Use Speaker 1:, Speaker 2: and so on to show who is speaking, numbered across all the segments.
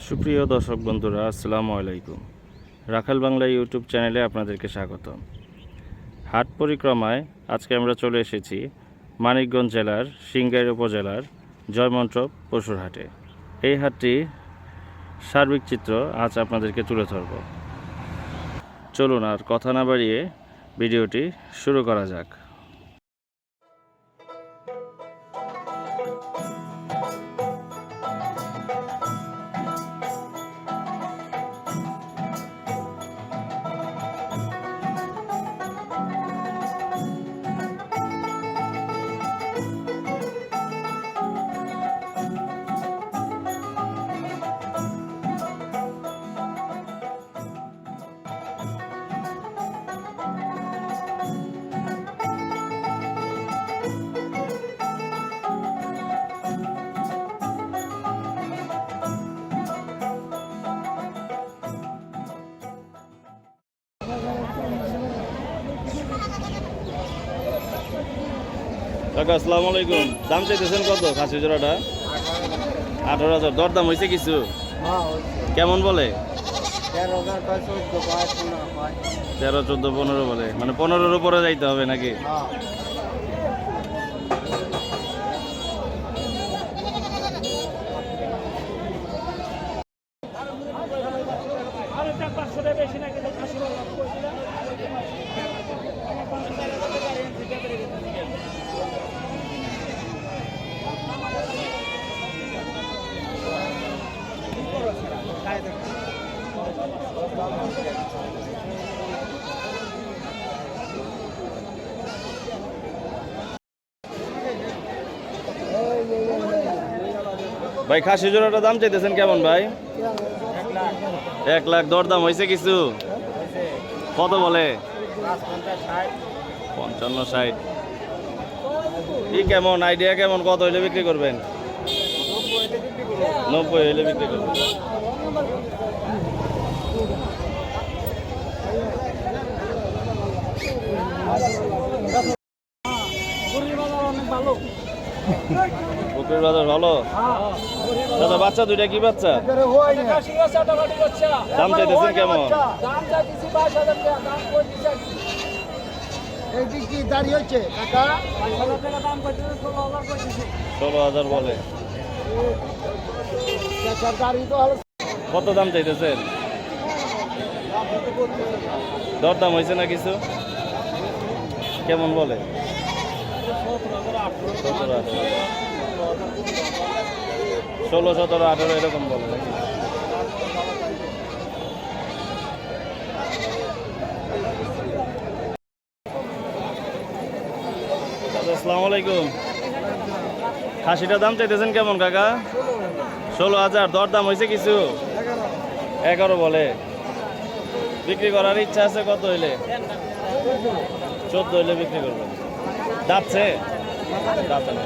Speaker 1: সুপ্রিয় দর্শক বন্ধুরা, আসসালামু আলাইকুম। রাখাল বাংলা ইউটিউব চ্যানেলে আপনাদেরকে স্বাগত। হাট পরিক্রমায় আজকে আমরা চলে এসেছি মানিকগঞ্জ জেলার সিংগাইর উপজেলার জয়মন্টপ পশুর হাটে। এই হাটটি সার্বিক চিত্র আজ আপনাদেরকে তুলে ধরব। চলুন আর কথা না বাড়িয়ে ভিডিওটি শুরু করা যাক। কাকা আসসালামু আলাইকুম। দাম চাইতেছেন কত খাসি জোড়াটা? 18,000। দরদাম হয়েছে কিছু? কেমন বলে? 13, 14, 15 বলে, মানে 15-র উপরে যাইতে হবে নাকি? ভাই খাসি জোড়াটা দাম চাইতেছেন কেমন ভাই? 1 লাখ। দরদাম হয়েছে কিছু? কত বলে? 55, 60। কি কেমন আইডিয়া, কেমন কত হইলে বিক্রি করবেন? 90 হইলে বিক্রি করবেন। বকরির বাজার ভালো। দাদা বাচ্চা দুইটা কি বাচ্চা? দাম চাইতেছেন কেমন? 16,000 বলে। কত দাম চাইতেছেন? দরদাম হয়েছে না কিছু? কেমন বলে? 16, 17, 18 এরকম বলে নাকি? আসসালামু আলাইকুম। খাসিটার দাম চাইতেছেন কেমন কাকা? 16,000। দরদাম হয়েছে কিছু? 11 বলে। বিক্রি করার ইচ্ছা আছে কত হইলে? 14 হইলে বিক্রি করবেন। যাচ্ছে যাচ্ছে না।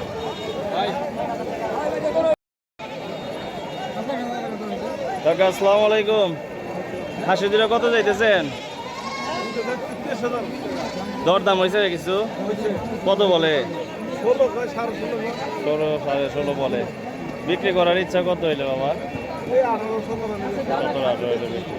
Speaker 1: কাকা আসসালামু আলাইকুম। খাসি দুটো কত চাইতেছেন? দরদাম হয়েছে কিছু? কত বলে? 16, 16.5 বলে। বিক্রি করার ইচ্ছা কত হইলে বাবা? 17, 18 হইলে বিক্রি।